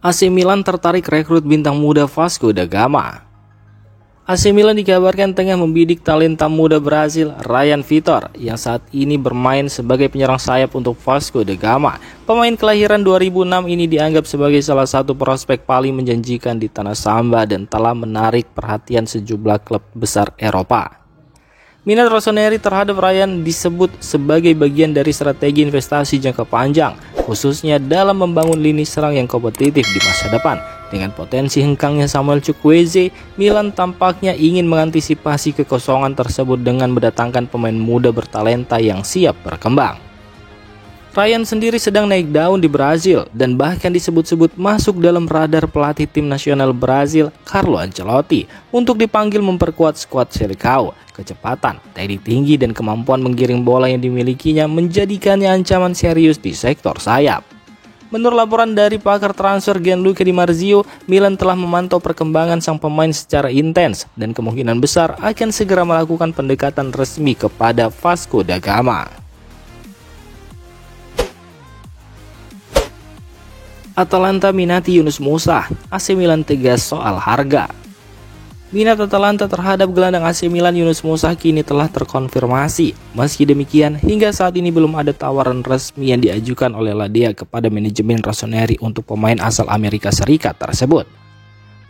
AC Milan tertarik rekrut bintang muda Vasco da Gama. AC Milan dikabarkan tengah membidik talenta muda Brazil Ryan Vitor yang saat ini bermain sebagai penyerang sayap untuk Vasco da Gama. Pemain kelahiran 2006 ini dianggap sebagai salah satu prospek paling menjanjikan di tanah Samba dan telah menarik perhatian sejumlah klub besar Eropa. Minat Rossoneri terhadap Ryan disebut sebagai bagian dari strategi investasi jangka panjang, khususnya dalam membangun lini serang yang kompetitif di masa depan. Dengan potensi hengkangnya Samuel Chukwueze, Milan tampaknya ingin mengantisipasi kekosongan tersebut dengan mendatangkan pemain muda bertalenta yang siap berkembang. Ryan sendiri sedang naik daun di Brazil dan bahkan disebut-sebut masuk dalam radar pelatih tim nasional Brazil Carlo Ancelotti untuk dipanggil memperkuat skuad Selecao. Kecepatan, teknik tinggi dan kemampuan menggiring bola yang dimilikinya menjadikannya ancaman serius di sektor sayap. Menurut laporan dari pakar transfer Gianluca Di Marzio, Milan telah memantau perkembangan sang pemain secara intens dan kemungkinan besar akan segera melakukan pendekatan resmi kepada Vasco da Gama. Atalanta minati Yunus Musa, AC Milan tegas soal harga. Minat Atalanta terhadap gelandang AC Milan Yunus Musa kini telah terkonfirmasi. Meski demikian, hingga saat ini belum ada tawaran resmi yang diajukan oleh Ladea kepada manajemen Rossoneri untuk pemain asal Amerika Serikat tersebut.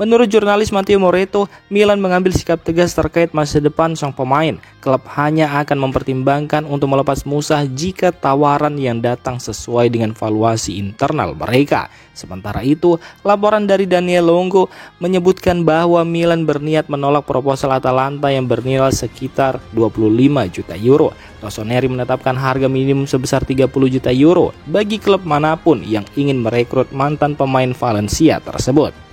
Menurut jurnalis Matteo Moretto, Milan mengambil sikap tegas terkait masa depan sang pemain. Klub hanya akan mempertimbangkan untuk melepas Musa jika tawaran yang datang sesuai dengan valuasi internal mereka. Sementara itu, laporan dari Daniel Longo menyebutkan bahwa Milan berniat menolak proposal Atalanta yang bernilai sekitar 25 juta euro. Rossoneri menetapkan harga minimum sebesar 30 juta euro bagi klub manapun yang ingin merekrut mantan pemain Valencia tersebut.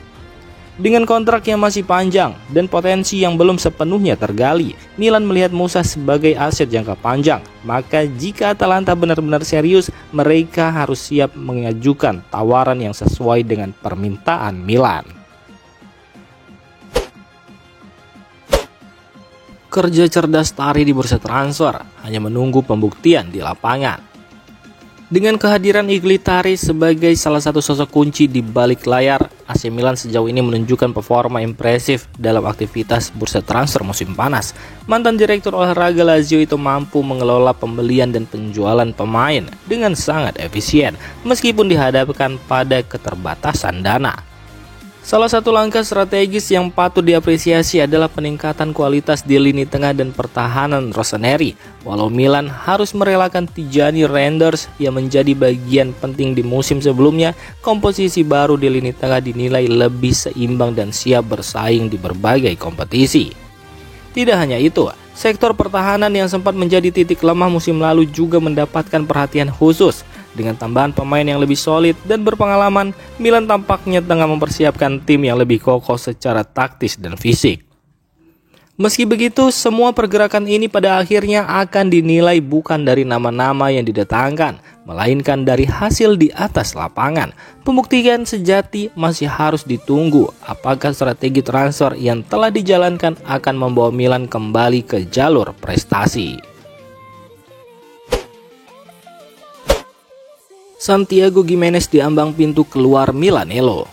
Dengan kontrak yang masih panjang dan potensi yang belum sepenuhnya tergali, Milan melihat Musa sebagai aset jangka panjang. Maka jika Atalanta benar-benar serius, mereka harus siap mengajukan tawaran yang sesuai dengan permintaan Milan. Kerja cerdas Tari di bursa transfer, hanya menunggu pembuktian di lapangan. Dengan kehadiran Iglitari sebagai salah satu sosok kunci di balik layar, AC Milan sejauh ini menunjukkan performa impresif dalam aktivitas bursa transfer musim panas. Mantan direktur olahraga Lazio itu mampu mengelola pembelian dan penjualan pemain dengan sangat efisien meskipun dihadapkan pada keterbatasan dana. Salah satu langkah strategis yang patut diapresiasi adalah peningkatan kualitas di lini tengah dan pertahanan Rossoneri. Walau Milan harus merelakan Tijani Reinders yang menjadi bagian penting di musim sebelumnya, komposisi baru di lini tengah dinilai lebih seimbang dan siap bersaing di berbagai kompetisi. Tidak hanya itu, sektor pertahanan yang sempat menjadi titik lemah musim lalu juga mendapatkan perhatian khusus. Dengan tambahan pemain yang lebih solid dan berpengalaman, Milan tampaknya tengah mempersiapkan tim yang lebih kokoh secara taktis dan fisik. Meski begitu, semua pergerakan ini pada akhirnya akan dinilai bukan dari nama-nama yang didatangkan, melainkan dari hasil di atas lapangan. Pembuktian sejati masih harus ditunggu. Apakah strategi transfer yang telah dijalankan akan membawa Milan kembali ke jalur prestasi? Santiago Gimenez di ambang pintu keluar Milanello.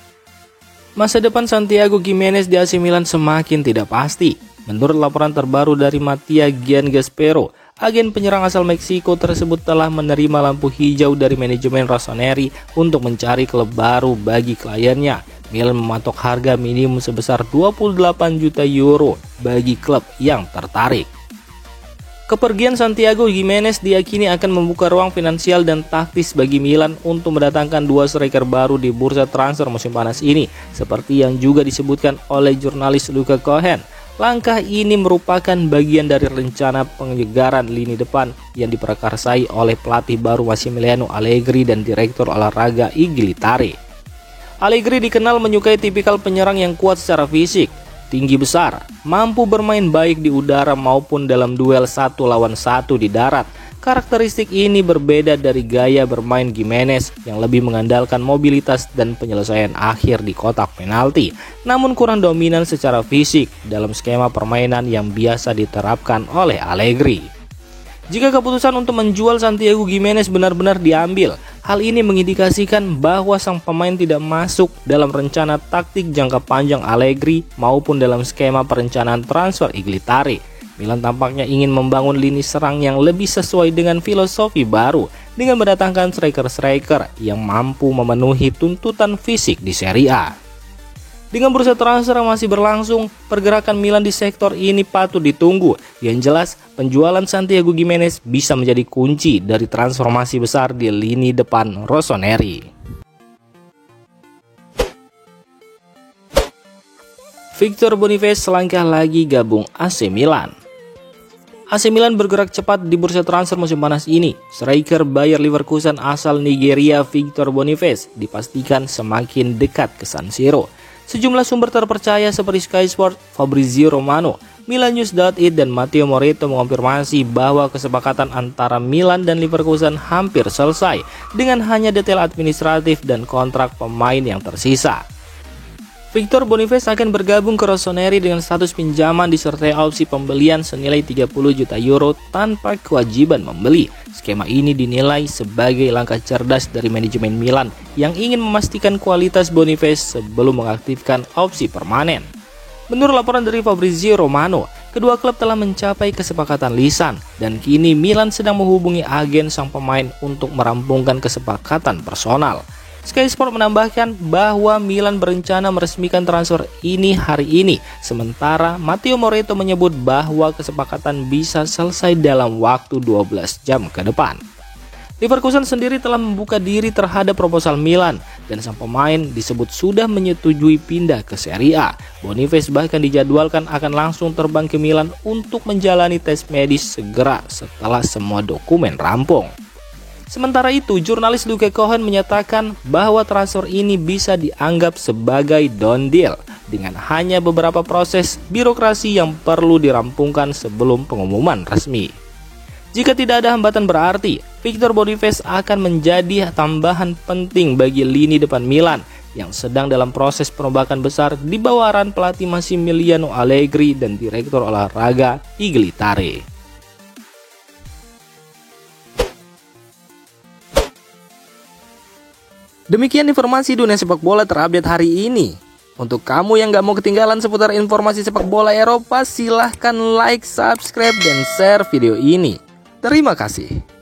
Masa depan Santiago Gimenez di AC Milan semakin tidak pasti. Menurut laporan terbaru dari Mattia Giangaspero, agen penyerang asal Meksiko tersebut telah menerima lampu hijau dari manajemen Rossoneri untuk mencari klub baru bagi kliennya. Milan mematok harga minimum sebesar 28 juta euro bagi klub yang tertarik. Kepergian Santiago Gimenez diyakini akan membuka ruang finansial dan taktis bagi Milan untuk mendatangkan dua striker baru di bursa transfer musim panas ini, seperti yang juga disebutkan oleh jurnalis Luca Cohen. Langkah ini merupakan bagian dari rencana penyegaran lini depan yang diprakarsai oleh pelatih baru Massimiliano Allegri dan direktur olahraga Iglitari. Allegri dikenal menyukai tipikal penyerang yang kuat secara fisik, tinggi besar, mampu bermain baik di udara maupun dalam duel 1 lawan 1 di darat. Karakteristik ini berbeda dari gaya bermain Gimenez yang lebih mengandalkan mobilitas dan penyelesaian akhir di kotak penalti, namun kurang dominan secara fisik dalam skema permainan yang biasa diterapkan oleh Allegri. Jika keputusan untuk menjual Santiago Giménez benar-benar diambil, hal ini mengindikasikan bahwa sang pemain tidak masuk dalam rencana taktik jangka panjang Allegri maupun dalam skema perencanaan transfer Iglitare. Milan tampaknya ingin membangun lini serang yang lebih sesuai dengan filosofi baru dengan mendatangkan striker-striker yang mampu memenuhi tuntutan fisik di Serie A. Dengan bursa transfer yang masih berlangsung, pergerakan Milan di sektor ini patut ditunggu. Yang jelas, penjualan Santiago Giménez bisa menjadi kunci dari transformasi besar di lini depan rossoneri. Victor Boniface selangkah lagi gabung AC Milan. AC Milan bergerak cepat di bursa transfer musim panas ini. Striker Bayer Leverkusen asal Nigeria Victor Boniface dipastikan semakin dekat ke San Siro. Sejumlah sumber terpercaya seperti Sky Sport, Fabrizio Romano, Milanews.it dan Matteo Moretto mengonfirmasi bahwa kesepakatan antara Milan dan Leverkusen hampir selesai dengan hanya detail administratif dan kontrak pemain yang tersisa. Victor Boniface akan bergabung ke rossoneri dengan status pinjaman disertai opsi pembelian senilai 30 juta euro tanpa kewajiban membeli. Skema ini dinilai sebagai langkah cerdas dari manajemen Milan yang ingin memastikan kualitas Boniface sebelum mengaktifkan opsi permanen. Menurut laporan dari Fabrizio Romano, kedua klub telah mencapai kesepakatan lisan dan kini Milan sedang menghubungi agen sang pemain untuk merampungkan kesepakatan personal. Sky Sport menambahkan bahwa Milan berencana meresmikan transfer ini hari ini, sementara Matteo Moretto menyebut bahwa kesepakatan bisa selesai dalam waktu 12 jam ke depan. Leverkusen sendiri telah membuka diri terhadap proposal Milan dan sang pemain disebut sudah menyetujui pindah ke Serie A. Boniface bahkan dijadwalkan akan langsung terbang ke Milan untuk menjalani tes medis segera setelah semua dokumen rampung. Sementara itu, jurnalis Luke Cohen menyatakan bahwa transfer ini bisa dianggap sebagai done deal dengan hanya beberapa proses birokrasi yang perlu dirampungkan sebelum pengumuman resmi. Jika tidak ada hambatan berarti, Victor Boniface akan menjadi tambahan penting bagi lini depan Milan yang sedang dalam proses perombakan besar di bawah arahan pelatih Massimiliano Allegri dan direktur olahraga Iglitare. Demikian informasi dunia sepak bola terupdate hari ini. Untuk kamu yang gak mau ketinggalan seputar informasi sepak bola Eropa, silahkan like, subscribe, dan share video ini. Terima kasih.